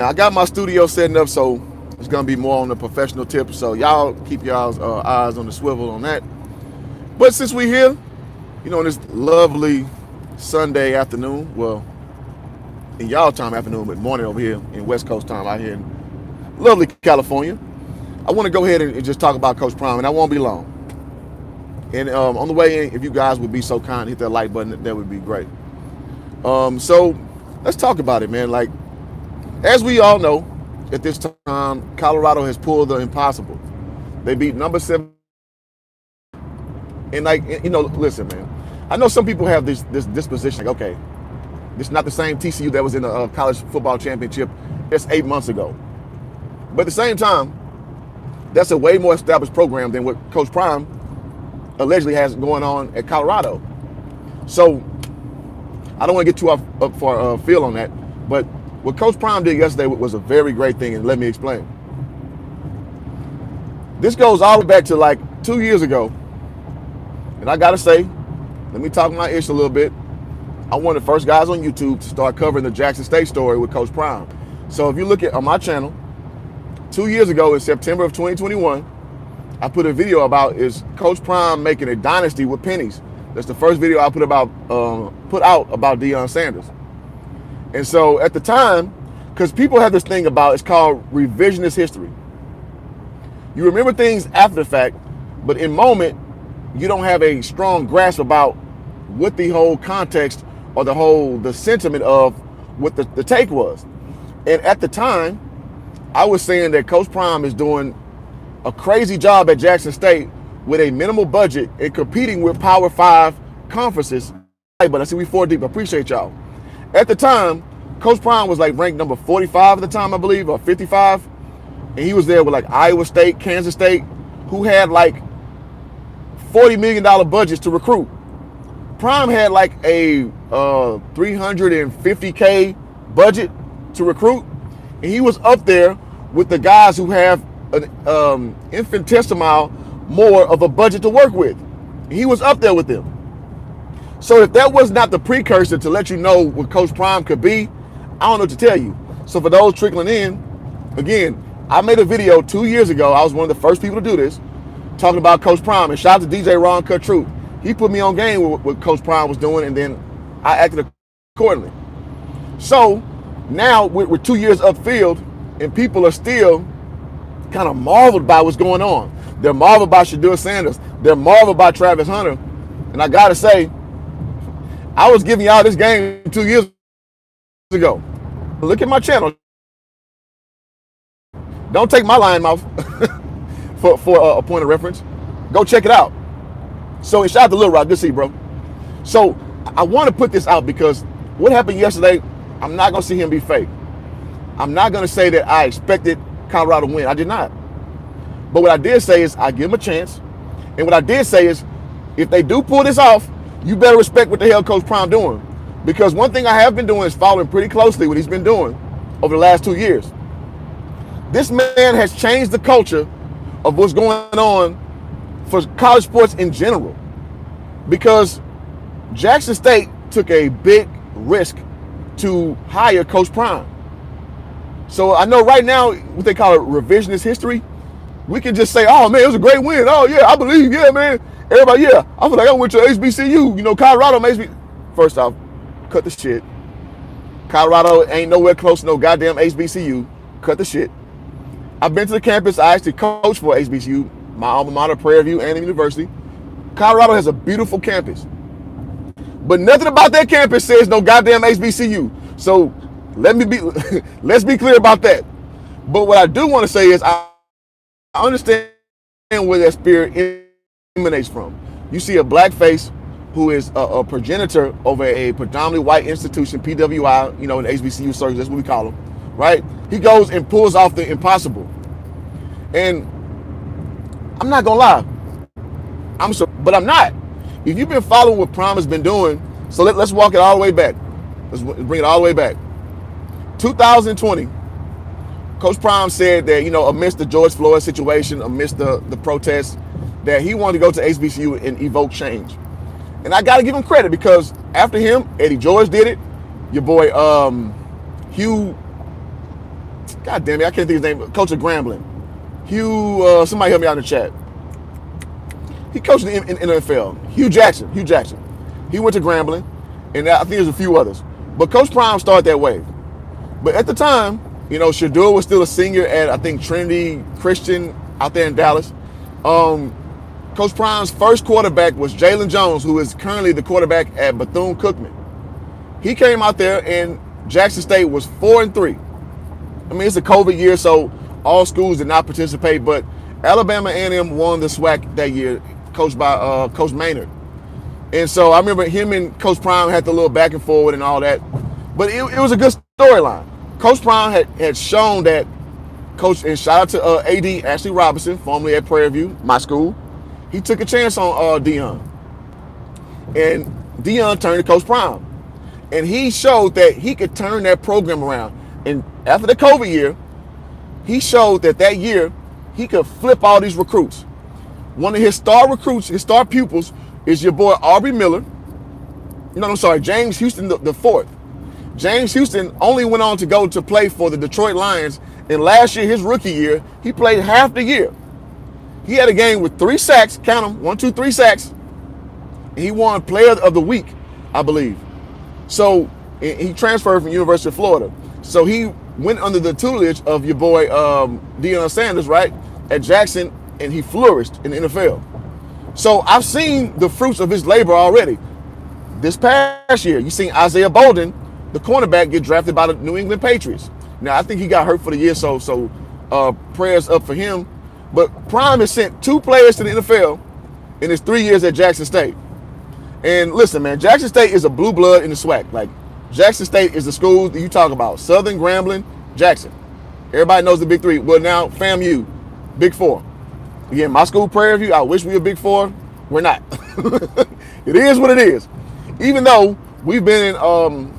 I got my studio setting up, so it's gonna be more on the professional tip. So y'all keep y'all's eyes on the swivel on that. But since we're here, on this lovely Sunday afternoon, well, in y'all time afternoon, but morning over here in West Coast time out here in lovely California, I want to go ahead and just talk about Coach Prime, and I won't be long. And on the way in, if you guys would be so kind, hit that like button, that would be great. So let's talk about it, man. Like, as we all know, at this time, Colorado has pulled the impossible. They beat number 7. And listen, man. I know some people have this disposition, like, okay, this is not the same TCU that was in the college football championship just 8 months ago. But at the same time, that's a way more established program than what Coach Prime allegedly has going on at Colorado. So I don't want to get too up for a feel on that, but what Coach Prime did yesterday was a very great thing, and let me explain. This goes all the way back to like 2 years ago, and I gotta say, let me talk my ish a little bit. I'm one of the first guys on YouTube to start covering the Jackson State story with Coach Prime. So if you look at on my channel, 2 years ago in September of 2021, I put a video about is Coach Prime making a dynasty with pennies. That's the first video I put out about Deion Sanders. And so at the time, because people have this thing about, it's called revisionist history. You remember things after the fact, but in moment, you don't have a strong grasp about what the whole context or the sentiment of what the take was. And at the time, I was saying that Coach Prime is doing a crazy job at Jackson State with a minimal budget and competing with Power 5 conferences. But I see we 4 deep. I appreciate y'all. At the time, Coach Prime was like ranked number 45 at the time, I believe, or 55. And he was there with like Iowa State, Kansas State, who had like $40 million budgets to recruit. Prime had like a $350K budget to recruit. And he was up there with the guys who have an infinitesimal more of a budget to work with. He was up there with them. So if that was not the precursor to let you know what Coach Prime could be, I don't know what to tell you. So for those trickling in, again, I made a video 2 years ago. I was one of the first people to do this, talking about Coach Prime. And shout out to DJ Ron Cut Truth. He put me on game with what Coach Prime was doing, and then I acted accordingly. So now we're 2 years upfield, and people are still kind of marveled by what's going on. They're marveled by Shedeur Sanders. They're marveled by Travis Hunter. And I got to say, I was giving y'all this game 2 years ago. Look at my channel. Don't take my lying mouth for a point of reference. Go check it out. So, and shout out to Lil Rock. Good to see you, bro. So, I want to put this out because what happened yesterday, I'm not going to see him be fake. I'm not going to say that I expected Colorado to win. I did not. But what I did say is I give them a chance. And what I did say is if they do pull this off, you better respect what the hell Coach Prime doing. Because one thing I have been doing is following pretty closely what he's been doing over the last 2 years. This man has changed the culture of what's going on for college sports in general. Because Jackson State took a big risk to hire Coach Prime. So I know right now, what they call it revisionist history, we can just say, oh man, it was a great win. Oh yeah, I believe, yeah, man. Everybody, yeah, I feel like I went to HBCU. Colorado makes me. First off, cut the shit. Colorado ain't nowhere close to no goddamn HBCU. Cut the shit. I've been to the campus. I actually coach for HBCU, my alma mater, Prairie View, and University. Colorado has a beautiful campus. But nothing about that campus says no goddamn HBCU. So let's be clear about that. But what I do want to say is I understand where that spirit emanates from. You see a black face who is a progenitor over a predominantly white institution, PWI, in HBCU circles, that's what we call them, right? He goes and pulls off the impossible. And I'm not gonna lie, but I'm not. If you've been following what Prime has been doing, so let's walk it all the way back. Let's bring it all the way back. 2020, Coach Prime said that, amidst the George Floyd situation, amidst the protests, that he wanted to go to HBCU and evoke change. And I got to give him credit because after him, Eddie George did it. Your boy Hugh God damn it, I can't think of his name. Coach of Grambling. Somebody help me out in the chat. He coached in NFL. Hugh Jackson. He went to Grambling, and I think there's a few others. But Coach Prime started that way. But at the time, Shador was still a senior at, I think, Trinity Christian out there in Dallas. Coach Prime's first quarterback was Jalen Jones, who is currently the quarterback at Bethune-Cookman. He came out there, and Jackson State was 4-3. I mean, it's a COVID year, so all schools did not participate, but Alabama A&M won the SWAC that year, coached by Coach Maynard. And so I remember him and Coach Prime had the little back and forward and all that. But it was a good storyline. Coach Prime had shown that Coach, and shout out to AD Ashley Robinson, formerly at Prairie View, my school. He took a chance on Dion. And Dion turned to Coach Prime. And he showed that he could turn that program around. And after the COVID year, he showed that year he could flip all these recruits. One of his star recruits, his star pupils, is your boy Aubrey Miller. James Houston the fourth. James Houston only went on to go to play for the Detroit Lions. And last year, his rookie year, he played half the year. He had a game with 3 sacks, count them, 1, 2, 3 sacks. And he won Player of the Week, I believe. So he transferred from University of Florida. So he went under the tutelage of your boy Deion Sanders, right, at Jackson, and he flourished in the NFL. So I've seen the fruits of his labor already. This past year, you seen Isaiah Bolden, the cornerback, get drafted by the New England Patriots. Now, I think he got hurt for the year, so prayers up for him. But Prime has sent 2 players to the NFL in his 3 years at Jackson State. And listen, man, Jackson State is a blue blood in the SWAC. Like, Jackson State is the school that you talk about. Southern, Grambling, Jackson. Everybody knows the big 3. Well, now, FAMU, big 4. Again, my school, Prairie View, I wish we were big 4. We're not. It is what it is. Even though we've been in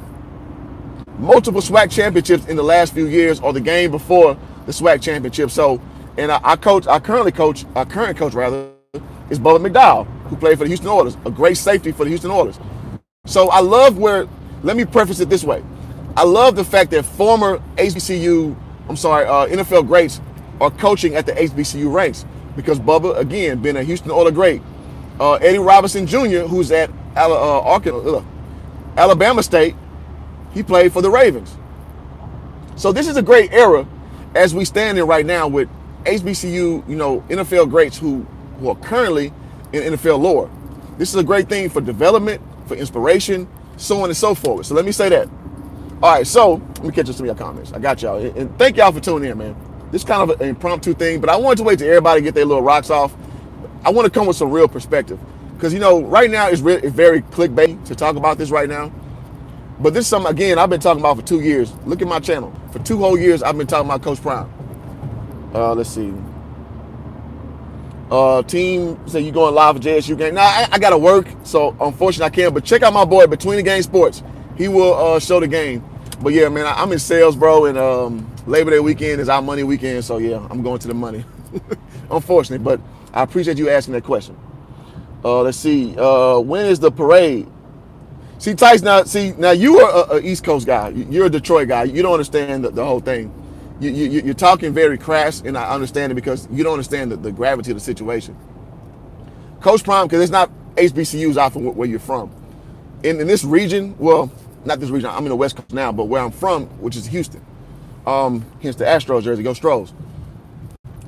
multiple SWAC championships in the last few years, or the game before the SWAC championship. So, and our current coach is Bubba McDowell, who played for the Houston Oilers, a great safety for the Houston Oilers. So I love let me preface it this way. I love the fact that former NFL greats are coaching at the HBCU ranks, because Bubba, again, been a Houston Oilers great. Eddie Robinson Jr., who's at Alabama State, he played for the Ravens. So this is a great era as we stand in right now with HBCU, NFL greats who are currently in NFL lore. This is a great thing for development, for inspiration, so on and so forth. So let me say that. All right, so let me catch up some of your comments. I got y'all. And thank y'all for tuning in, man. This is kind of an impromptu thing, but I wanted to wait till everybody get their little rocks off. I want to come with some real perspective. Because, right now it's very clickbait to talk about this right now. But this is something, again, I've been talking about for 2 years. Look at my channel. For 2 whole years, I've been talking about Coach Prime. Let's see. Team say you going live for JSU game. Nah, I got to work, so unfortunately I can't. But check out my boy, Between the Game Sports. He will show the game. But yeah, man, I'm in sales, bro, and Labor Day weekend is our money weekend. So yeah, I'm going to the money. Unfortunately, but I appreciate you asking that question. Let's see. When is the parade? See, Tice, now you are an East Coast guy. You're a Detroit guy. You don't understand the whole thing. You're talking very crass, and I understand it because you don't understand the gravity of the situation. Coach Prime, because it's not HBCUs out from where you're from. In this region, well, not this region, I'm in the West Coast now, but where I'm from, which is Houston, hence the Astros jersey, go Stros.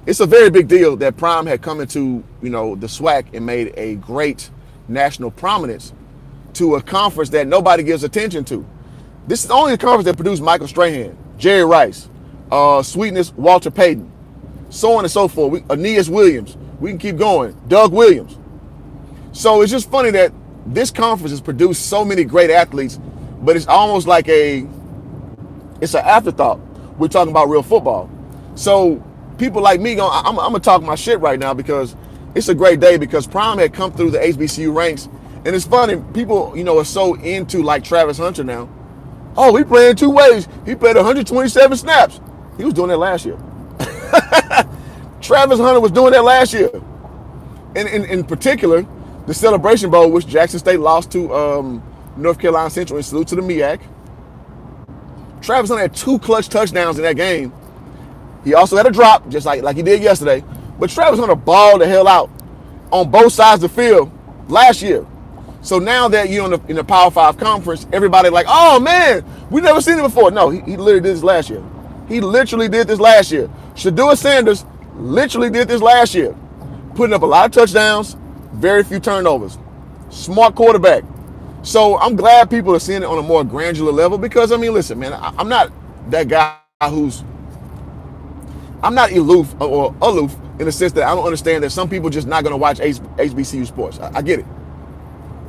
It's a very big deal that Prime had come into, the SWAC and made a great national prominence to a conference that nobody gives attention to. This is only the conference that produced Michael Strahan, Jerry Rice, Sweetness, Walter Payton, so on and so forth. Aeneas Williams, we can keep going, Doug Williams. So it's just funny that this conference has produced so many great athletes, but it's almost like it's an afterthought. We're talking about real football. So people like me, I'm gonna talk my shit right now because it's a great day, because Prime had come through the HBCU ranks. And it's funny, people, are so into like Travis Hunter now. Oh, he playing 2 ways. He played 127 snaps. He was doing that last year. Travis Hunter was doing that last year. And in particular, the Celebration Bowl, which Jackson State lost to North Carolina Central, and salute to the MEAC. Travis Hunter had 2 clutch touchdowns in that game He also had a drop, just like he did yesterday. But Travis Hunter balled the hell out on both sides of the field last year. So now that you're in the Power 5 conference, everybody like, oh man, we never seen it before. No, he literally did this last year. He literally did this last year. Shedeur Sanders literally did this last year. Putting up a lot of touchdowns, very few turnovers. Smart quarterback. So I'm glad people are seeing it on a more granular level because, I mean, listen, man, I'm not that guy I'm not aloof in the sense that I don't understand that some people just not going to watch HBCU sports. I get it.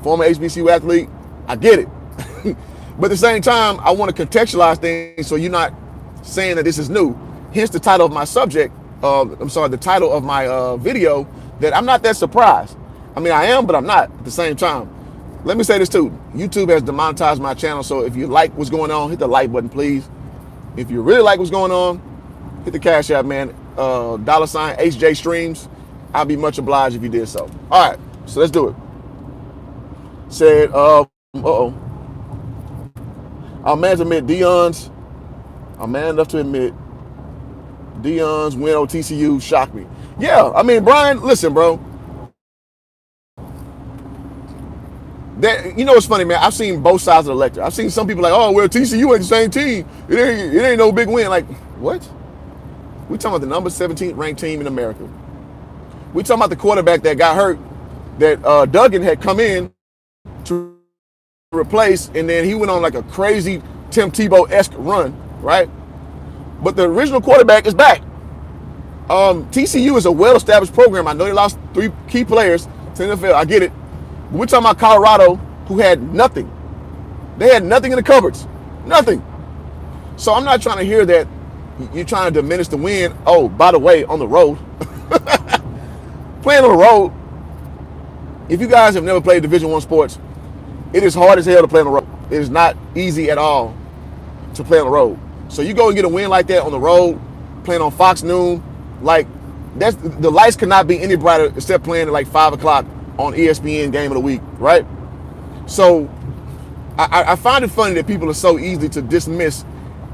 Former HBCU athlete, I get it. But at the same time, I want to contextualize things so you're not saying that this is new. Hence the title of my the title of my video, that I'm not that surprised. I mean, I am, but I'm not at the same time. Let me say this too. YouTube has demonetized my channel, so if you like what's going on, hit the like button, please. If you really like what's going on, hit the Cash App, man. $ HJ Streams. I'll be much obliged if you did so. All right, so let's do it. Said, our man enough to admit Deion's win on TCU shocked me. Yeah, I mean, Brian, listen, bro. That, you know what's funny, man? I've seen both sides of the lecture. I've seen some people like, oh, well, TCU ain't the same team. It ain't no big win. Like, what? We talking about the number 17th ranked team in America. We talking about the quarterback that got hurt, that Duggan had come in to replace, and then he went on like a crazy Tim Tebow-esque run, right? But the original quarterback is back. TCU is a well-established program. I know they lost 3 key players to the NFL. I get it. But we're talking about Colorado, who had nothing. They had nothing in the cupboards. Nothing. So I'm not trying to hear that you're trying to diminish the win. Oh, by the way, on the road. Playing on the road, if you guys have never played Division I sports, it is hard as hell to play on the road. It is not easy at all to play on the road. So you go and get a win like that on the road, playing on Fox Noon, like the lights cannot be any brighter except playing at like 5 o'clock on ESPN Game of the Week, right? So I find it funny that people are so easy to dismiss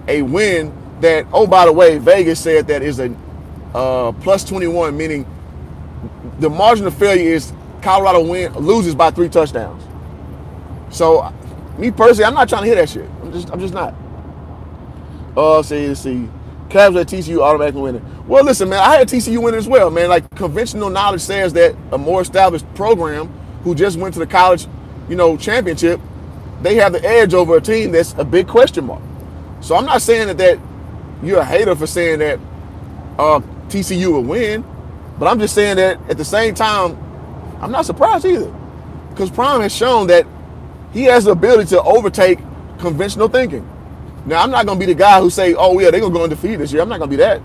a win that, oh, by the way, Vegas said that is a plus 21, meaning the margin of failure is Colorado loses by 3 touchdowns. So, me personally, I'm not trying to hear that shit. I'm just not. Let's see. Cavs at TCU automatically winning. Well, listen, man, I had TCU winning as well, man. Like, conventional knowledge says that a more established program who just went to the college, championship, they have the edge over a team that's a big question mark. So I'm not saying that you're a hater for saying that TCU will win, but I'm just saying that at the same time, I'm not surprised either, because Prime has shown that he has the ability to overtake conventional thinking. Now, I'm not going to be the guy who say, oh, yeah, they're going to go undefeated this year. I'm not going to be that.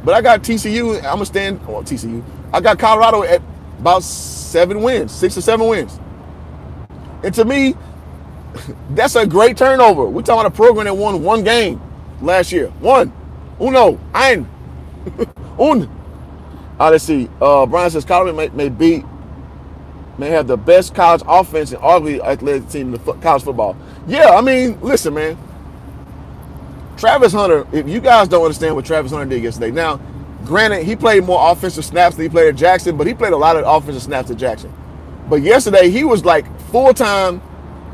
But I got TCU. I'm going to stand on TCU. I got Colorado at about 7 wins, 6 or 7 wins. And to me, that's a great turnover. We're talking about a program that won 1 game last year. 1. Uno. Ein. Un. Let's see. Brian says Colorado may have the best college offense and arguably athletic team in the college football. Yeah, I mean, listen, man. Travis Hunter, if you guys don't understand what Travis Hunter did yesterday. Now, granted, he played more offensive snaps than he played at Jackson, but he played a lot of offensive snaps at Jackson. But yesterday, he was like full-time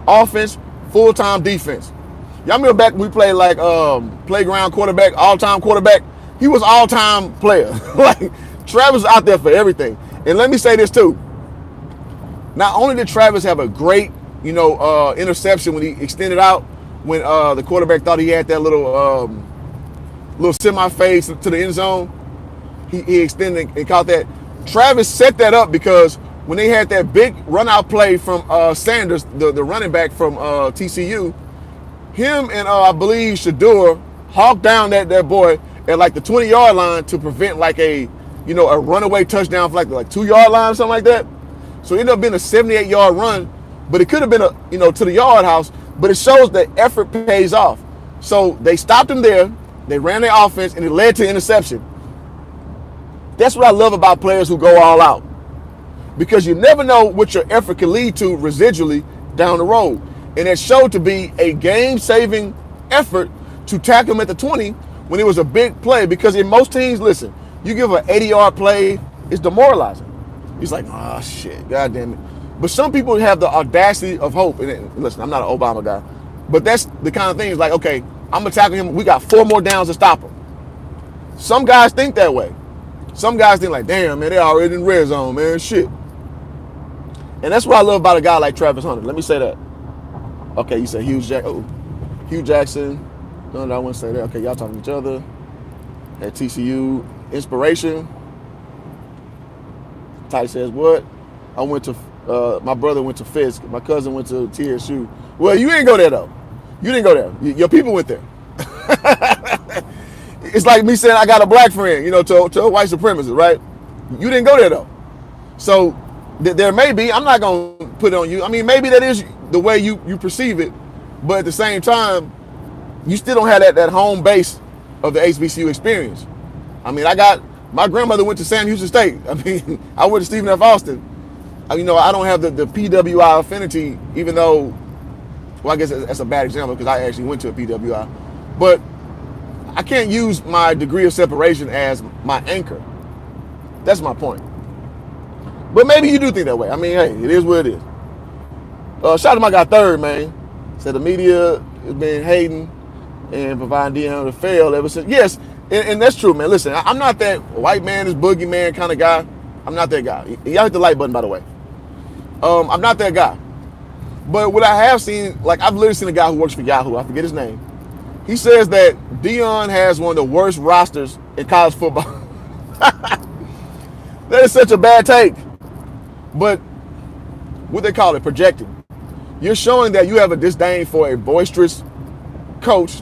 offense, full-time defense. Y'all remember back when we played like playground quarterback, all-time quarterback? He was all-time player. Like, Travis was out there for everything. And let me say this too. Not only did Travis have a great, interception when he extended out, when the quarterback thought he had that little semi-fade to the end zone, he extended and caught that. Travis set that up because when they had that big run-out play from Sanders, the running back from TCU, him and I believe Shedeur hawked down that boy at like the 20-yard line to prevent like a runaway touchdown for like 2-yard line or something like that. So it ended up being a 78-yard run, but it could have been to the yard house. But it shows that effort pays off. So they stopped him there, they ran their offense, and it led to interception. That's what I love about players who go all out, because you never know what your effort can lead to residually down the road. And it showed to be a game-saving effort to tackle him at the 20 when it was a big play, because in most teams, listen, you give an 80-yard play, it's demoralizing. It's like, oh shit, god damn it. But some people have the audacity of hope. And listen, I'm not an Obama guy, but that's the kind of thing. It's like, okay, I'm gonna tackle him. We got 4 more downs to stop him. Some guys think that way. Some guys think like, damn, man, they already in the red zone, man, shit. And that's what I love about a guy like Travis Hunter. Let me say that. Okay, you said Hugh Jackson. No, I wouldn't say that. Okay, y'all talking to each other. At TCU, inspiration. Ty says what? I went to, my brother went to Fisk. My cousin went to TSU. Well, you didn't go there though. You didn't go there. Your people went there. It's like me saying I got a black friend, to a white supremacist, right? You didn't go there though. So there may be, I'm not going to put it on you. I mean, maybe that is the way you perceive it, but at the same time, you still don't have that home base of the HBCU experience. I mean, my grandmother went to Sam Houston State. I mean, I went to Stephen F. Austin. I don't have the PWI affinity, even though, well, I guess that's a bad example because I actually went to a PWI. But I can't use my degree of separation as my anchor. That's my point. But maybe you do think that way. I mean, hey, it is what it is. Shout out to my guy Third, man. Said the media has been hating and providing Deion to fail ever since. Yes, and that's true, man. Listen, I'm not that white man is boogeyman kind of guy. I'm not that guy. Y'all hit the like button, by the way. I'm not that guy. But what I have seen, like I've literally seen a guy who works for Yahoo. I forget his name. He says that Deion has one of the worst rosters in college football. That is such a bad take. But what they call it, projecting. You're showing that you have a disdain for a boisterous coach,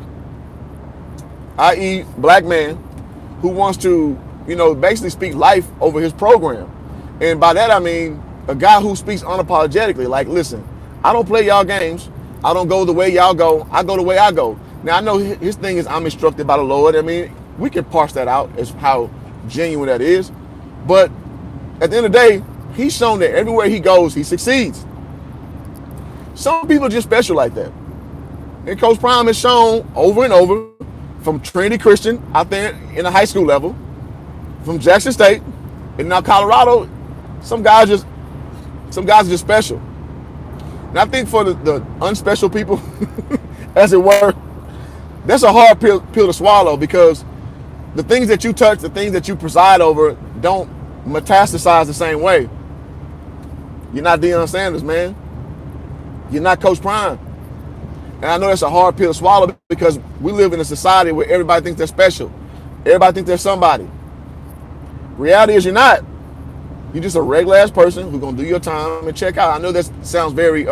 i.e. black man, who wants to, basically speak life over his program. And by that I mean a guy who speaks unapologetically. Like, listen, I don't play y'all games. I don't go the way y'all go. I go the way I go. Now, I know his thing is I'm instructed by the Lord. I mean, we can parse that out as how genuine that is. But at the end of the day, he's shown that everywhere he goes, he succeeds. Some people are just special like that. And Coach Prime has shown over and over, from Trinity Christian out there in the high school level, from Jackson State, and now Colorado, some guys are just special. And I think for the unspecial people, as it were, that's a hard pill to swallow, because the things that you touch, the things that you preside over, don't metastasize the same way. You're not Deion Sanders, man. You're not Coach Prime. And I know that's a hard pill to swallow, because we live in a society where everybody thinks they're special. Everybody thinks they're somebody. Reality is you're not. You're just a regular ass person who's gonna do your time and check out. I know that sounds very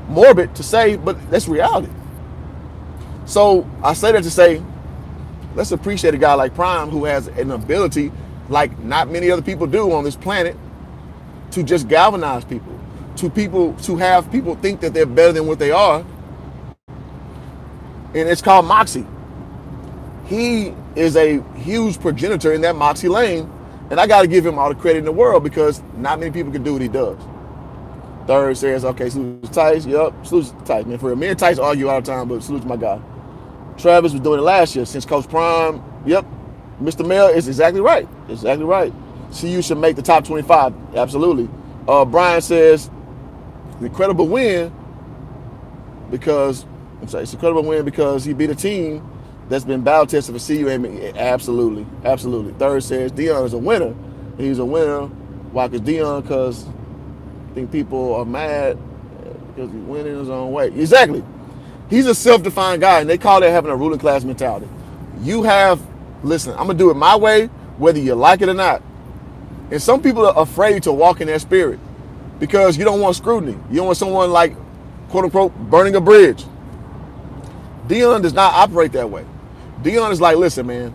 morbid to say, but that's reality. So I say that to say, let's appreciate a guy like Prime, who has an ability like not many other people do on this planet, to just galvanize people, to have people think that they're better than what they are. And it's called moxie. He is a huge progenitor in that moxie lane, and I got to give him all the credit in the world, because not many people can do what he does. Third says, okay, salute to Tice. Yep, salute to Tice, man. For real. Me and Tice argue all the time, but salute to my guy. Travis was doing it last year since Coach Prime. Yep, Mr. Mel is exactly right. Exactly right. CU should make the top 25. Absolutely. Brian says, incredible win because it's an incredible win because he beat a team that's been battle tested for CU. Absolutely, absolutely. Third says Deion is a winner. He's a winner. Why? Because Deion, because I think people are mad because he's winning his own way. Exactly. He's a self-defined guy, and they call that having a ruling class mentality. You have, listen, I'm gonna do it my way, whether you like it or not. And some people are afraid to walk in that spirit because you don't want scrutiny. You don't want someone like, quote unquote, burning a bridge. Deion does not operate that way. Deion is like, listen, man,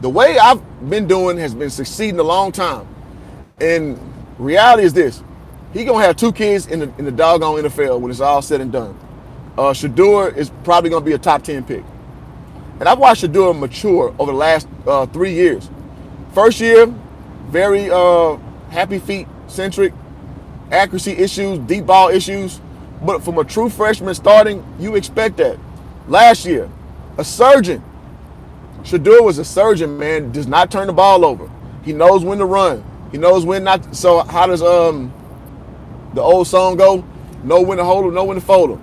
the way I've been doing has been succeeding a long time. And reality is this: he gonna have 2 kids in the doggone NFL when it's all said and done. Shador is probably gonna be a top 10 pick. And I've watched Shador mature over the last 3 years. First year, very happy feet centric, accuracy issues, deep ball issues. But from a true freshman starting, you expect that. Last year, a surgeon, Shador was a surgeon, man. Does not turn the ball over. He knows when to run. He knows when not. So how does the old song go? Know when to hold him, know when to fold him.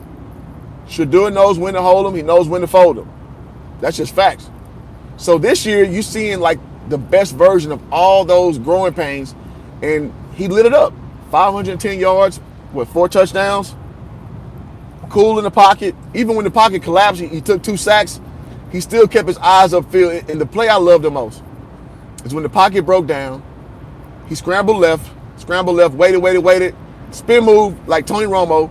Shador knows when to hold him. He knows when to fold him. That's just facts. So this year, you seeing like the best version of all those growing pains, and he lit it up. 510 yards with 4 touchdowns. Cool in the pocket. Even when the pocket collapsed, he took 2 sacks. He still kept his eyes upfield. And the play I love the most is when the pocket broke down. He scrambled left, waited. Spin move like Tony Romo.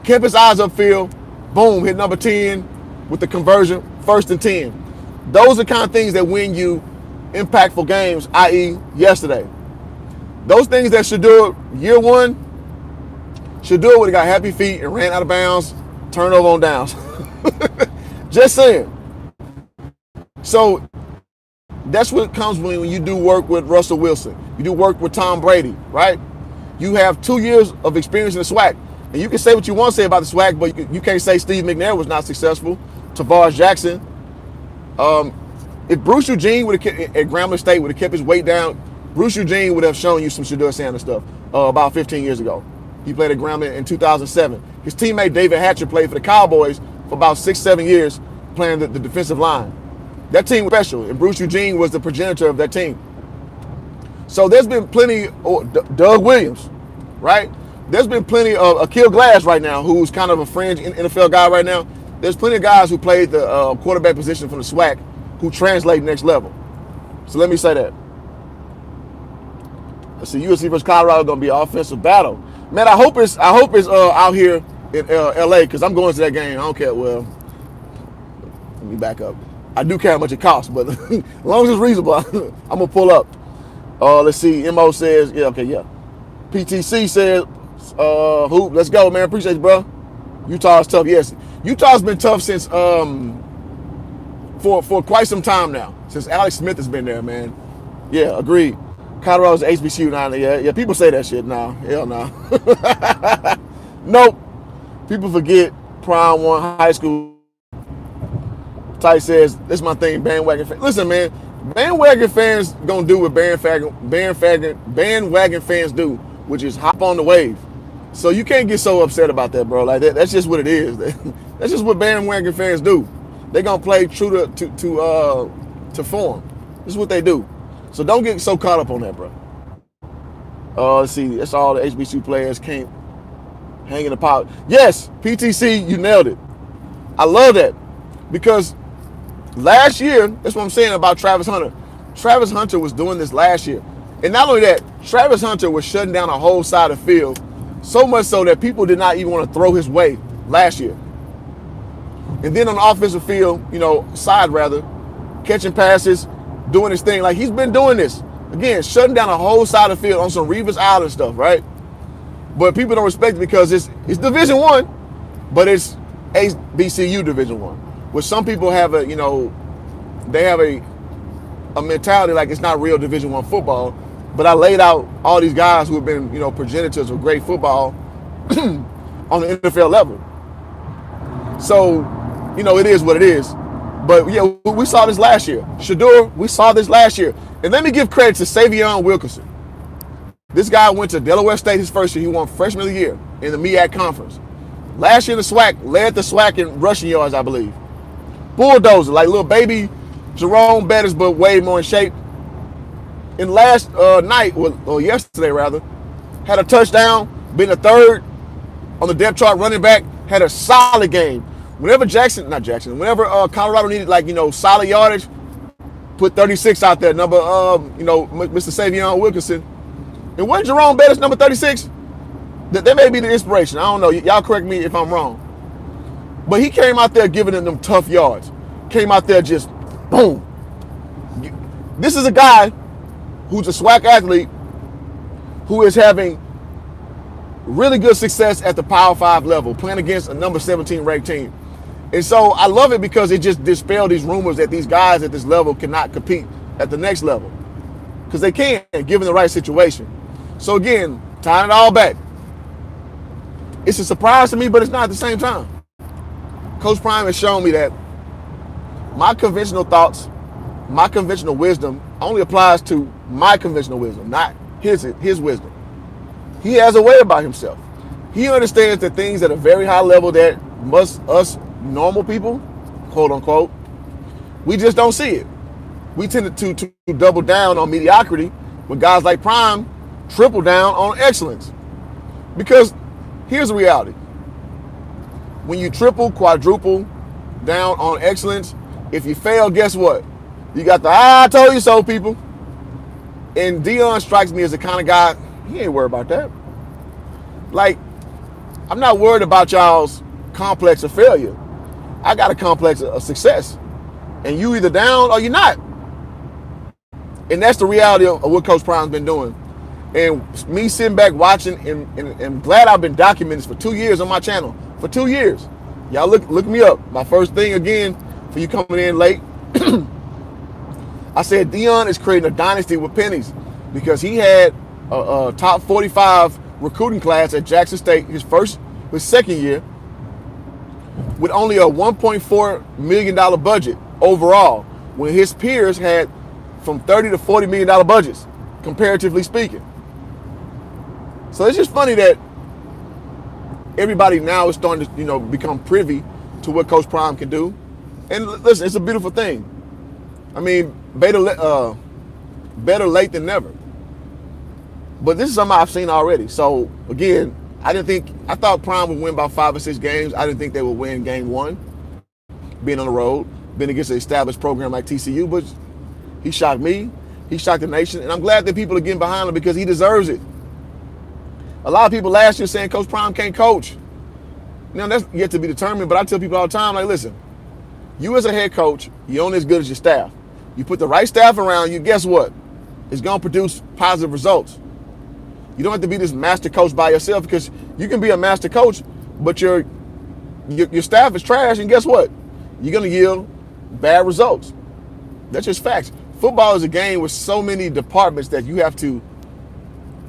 Kept his eyes upfield. Boom, hit number 10 with the conversion, 1st and 10. Those are the kind of things that win you impactful games, i.e. yesterday. Those things that Shador, year one, Shador would have got happy feet and ran out of bounds, turnover on downs. Just saying. So that's what comes when you do work with Russell Wilson. You do work with Tom Brady, right? You have 2 years of experience in the SWAC. And you can say what you want to say about the SWAC, but you can't say Steve McNair was not successful. Tavares Jackson. If Bruce Eugene would have at Grambling State would have kept his weight down, Bruce Eugene would have shown you some Shador Sanders stuff about 15 years ago. He played at Grambling in 2007. His teammate David Hatcher played for the Cowboys for about 6-7 years, playing the defensive line. That team was special, and Bruce Eugene was the progenitor of that team. So there's been plenty. Doug Williams, right? There's been plenty of Akil Glass right now, who's kind of a fringe NFL guy right now. There's plenty of guys who played the quarterback position from the SWAC who translate next level. So let me say that. Let's see, USC versus Colorado going to be an offensive battle. Man, I hope it's out here in LA because I'm going to that game. I don't care. Well, let me back up. I do care how much it costs, but as long as it's reasonable, I'm going to pull up. Let's see. MO says, yeah, okay, yeah. PTC says, Hoop, let's go, man. Appreciate you, bro. Utah is tough. Yes, Utah's been tough since for quite some time now. Since Alex Smith has been there, man. Yeah, agreed. Colorado's HBCU now. Yeah. People say that shit now. Hell no. Nope. People forget Prime 1 high school. Ty says, this is my thing, bandwagon fans. Listen, man, bandwagon fans gonna do what bandwagon fans do, which is hop on the wave. So you can't get so upset about that, bro. Like that's just what it is. That's just what bandwagon fans do. They gonna play true to form. This is what they do. So don't get so caught up on that, bro. Let's see. That's all the HBCU players can't hang in the pot. Yes, PTC, you nailed it. I love that because last year, that's what I'm saying about Travis Hunter. Travis Hunter was doing this last year. And not only that, Travis Hunter was shutting down a whole side of the field, so much so that people did not even want to throw his way last year. And then on the offensive field, side rather, catching passes, doing his thing. Like he's been doing this. Again, shutting down a whole side of the field on some Revis Island stuff, right? But people don't respect it because it's Division I, but it's HBCU Division I. Which some people have they have a mentality like it's not real Division I football. But I laid out all these guys who have been, progenitors of great football on the NFL level. So, it is what it is. But yeah, we saw this last year. Shador, we saw this last year. And let me give credit to Savion Wilkerson. This guy went to Delaware State his first year. He won freshman of the year in the MEAC conference. Last year in the SWAC, led the SWAC in rushing yards, I believe. Bulldozer, like little baby Jerome Bettis, but way more in shape. And last night, or yesterday rather, had a touchdown, been a third on the depth chart running back, had a solid game. Whenever Colorado needed solid yardage, put 36 out there, number Mr. Savion Wilkerson. And wasn't Jerome Bettis number 36? That may be the inspiration. I don't know. Y'all correct me if I'm wrong. But he came out there giving them tough yards. Came out there just boom. This is a guy who's a SWAC athlete who is having really good success at the Power 5 level, playing against a number 17 ranked team. And so I love it because it just dispelled these rumors that these guys at this level cannot compete at the next level. Because they can, given the right situation. So again, tying it all back. It's a surprise to me, but it's not at the same time. Coach Prime has shown me that my conventional thoughts my conventional wisdom only applies to my conventional wisdom, not his wisdom. He has a way about himself. He understands the things at a very high level that us normal people, quote unquote, we just don't see it. We tend to double down on mediocrity when guys like Prime triple down on excellence. Because here's the reality. When you triple, quadruple down on excellence, if you fail, guess what? You got the I told you so people. And Deion strikes me as the kind of guy, he ain't worried about that. Like, I'm not worried about y'all's complex of failure. I got a complex of success. And you either down or you're not. And that's the reality of what Coach Prime's been doing. And me sitting back watching and glad I've been documenting this for 2 years on my channel. For 2 years. Y'all look me up. My first thing again, for you coming in late, I said Deion is creating a dynasty with pennies because he had a top 45 recruiting class at Jackson State his second year with only a $1.4 million budget overall when his peers had from $30 to $40 million budgets, comparatively speaking. So it's just funny that everybody now is starting to, become privy to what Coach Prime can do. And listen, it's a beautiful thing. I mean, better late than never. But this is something I've seen already. So again, I thought Prime would win about 5 or 6 games. I didn't think they would win game 1, being on the road, being against an established program like TCU. But he shocked me. He shocked the nation. And I'm glad that people are getting behind him because he deserves it. A lot of people last year saying Coach Prime can't coach. Now, that's yet to be determined, but I tell people all the time, like, listen, you as a head coach, you're only as good as your staff. You put the right staff around you, guess what? It's going to produce positive results. You don't have to be this master coach by yourself because you can be a master coach, but your staff is trash, and guess what? You're going to yield bad results. That's just facts. Football is a game with so many departments that you have to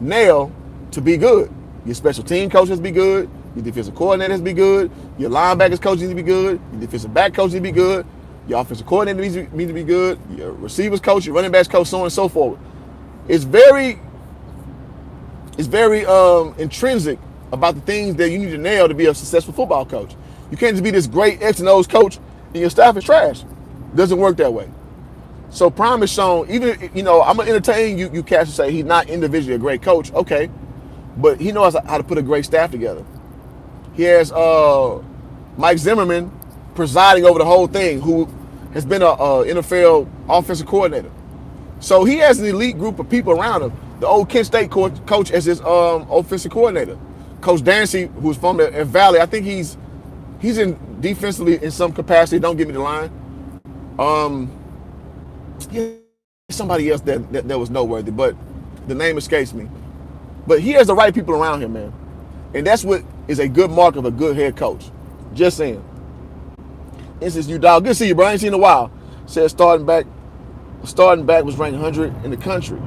nail to be good. Your special team coach has to be good. Your defensive coordinator has to be good. Your linebackers coach needs to be good. Your defensive back coach needs to be good. Your offensive coordinator needs to be good. Your receivers coach, your running backs coach, so on and so forth. It's very intrinsic about the things that you need to nail to be a successful football coach. You can't just be this great X and O's coach and your staff is trash. It doesn't work that way. So Prime has shown, even, I'm going to entertain you cats who say he's not individually a great coach. Okay. But he knows how to put a great staff together. He has Mike Zimmerman presiding over the whole thing, who has been a NFL offensive coordinator. So he has an elite group of people around him. The old Kent State coach as his offensive coordinator. Coach Dancy, who's from the Valley, I think he's in defensively in some capacity. Don't give me the line. Yeah, somebody else that was noteworthy, but the name escapes me. But he has the right people around him, man. And that's what is a good mark of a good head coach. Just saying. This is you, dog. Good to see you, bro. I ain't seen you in a while. Said starting back was ranked 100 in the country.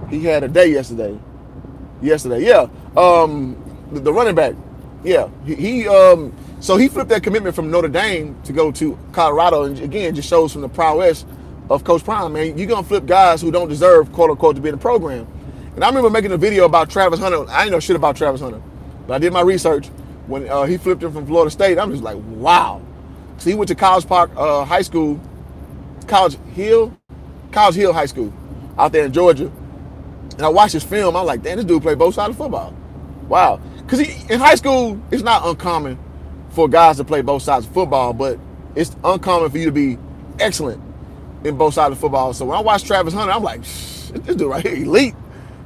He had a day yesterday. Yeah. The running back. Yeah. So he flipped that commitment from Notre Dame to go to Colorado, and again, just shows from the prowess of Coach Prime, man. You're gonna flip guys who don't deserve, quote unquote, to be in the program. And I remember making a video about Travis Hunter. I didn't know shit about Travis Hunter, but I did my research when he flipped him from Florida State. I'm just like, wow. So he went to College Park High School, College Hill High School out there in Georgia. And I watched his film. I'm like, damn, this dude played both sides of football. Wow. Because in high school, it's not uncommon for guys to play both sides of football, but it's uncommon for you to be excellent in both sides of football. So when I watched Travis Hunter, I'm like, this dude right here, elite.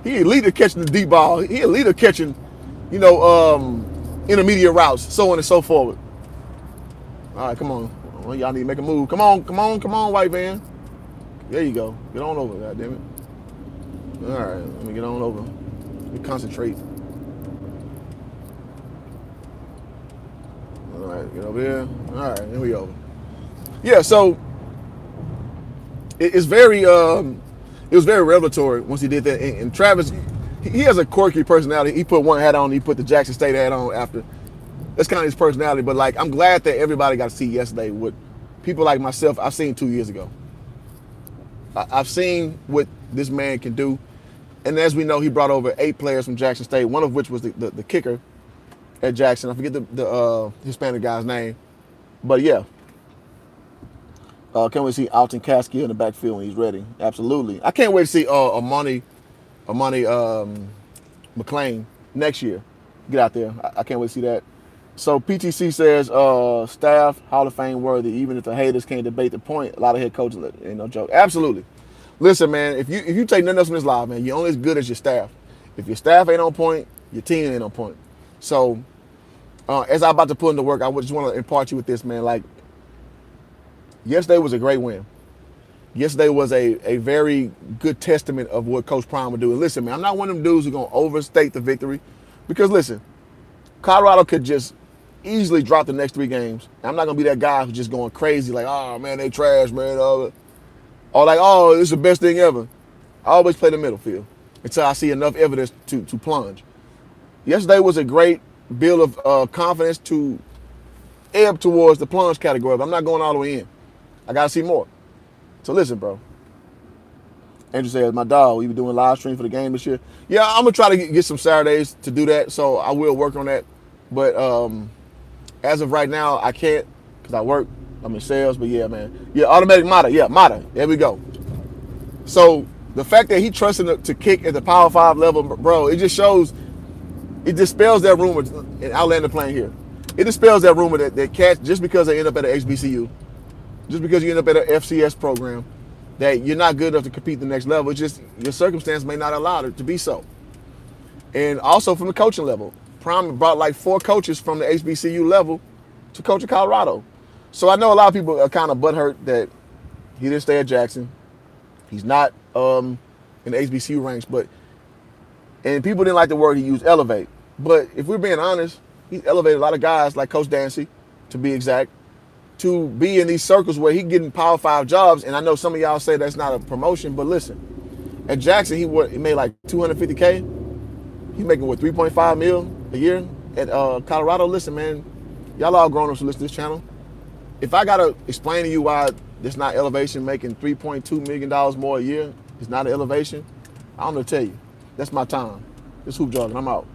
He elite at catching the deep ball. He elite at catching, intermediate routes, so on and so forth. All right, come on. Well, y'all need to make a move. Come on, white van. There you go. Get on over, goddammit. All right, let me get on over. Let me concentrate. All right, get over here. All right, here we go. Yeah, so it was very revelatory once he did that. And Travis, he has a quirky personality. He put one hat on, he put the Jackson State hat on after. That's kind of his personality. But like, I'm glad that everybody got to see yesterday what people like myself I've seen 2 years ago. I've seen what this man can do. And as we know, he brought over 8 players from Jackson State, one of which was the kicker at Jackson. I forget the Hispanic guy's name. But yeah, can't wait to see Alton Caskey in the backfield when he's ready. Absolutely. I can't wait to see Amani McLean next year. Get out there. I can't wait to see that. So PTC says staff Hall of Fame worthy. Even if the haters can't debate the point, a lot of head coaches ain't no joke. Absolutely. Listen, man. If you take nothing else from this live, man, you're only as good as your staff. If your staff ain't on point, your team ain't on point. So as I'm about to put into work, I just want to impart you with this, man. Like, yesterday was a great win. Yesterday was a very good testament of what Coach Prime would do. And listen, man, I'm not one of them dudes who's going to overstate the victory. Because, listen, Colorado could just easily drop the next 3 games. I'm not going to be that guy who's just going crazy like, oh, man, they trash, man. Or like, oh, this is the best thing ever. I always play the middle field until I see enough evidence to plunge. Yesterday was a great build of confidence to ebb towards the plunge category, but I'm not going all the way in. I got to see more. So listen, bro. Andrew says, my dog, we be doing live stream for the game this year. Yeah, I'm going to try to get some Saturdays to do that, so I will work on that. But as of right now, I can't because I work. I'm in sales, but yeah, man. Yeah, automatic Mata. Yeah, Mata. There we go. So the fact that he trusted to kick at the Power 5 level, bro, it just shows, it dispels that rumor, and I'll land the plane here. It dispels that rumor that cats, just because they end up at an HBCU, just because you end up at an FCS program, that you're not good enough to compete the next level. It's just your circumstance may not allow it to be so. And also from the coaching level. Prime brought like 4 coaches from the HBCU level to coach at Colorado. So I know a lot of people are kind of butthurt that he didn't stay at Jackson. He's not in the HBCU ranks, and people didn't like the word he used, elevate. But if we're being honest, he's elevated a lot of guys like Coach Dancy, to be exact, to be in these circles where he getting Power 5 jobs. And I know some of y'all say that's not a promotion, but listen, at Jackson, he made like $250K. He's making, what, 3.5 mil a year at Colorado. Listen, man, y'all all grown-ups who listen to this channel. If I got to explain to you why this not elevation, making $3.2 million more a year is not an elevation, I'm going to tell you. That's my time. This Hoop Jargon. I'm out. Peace.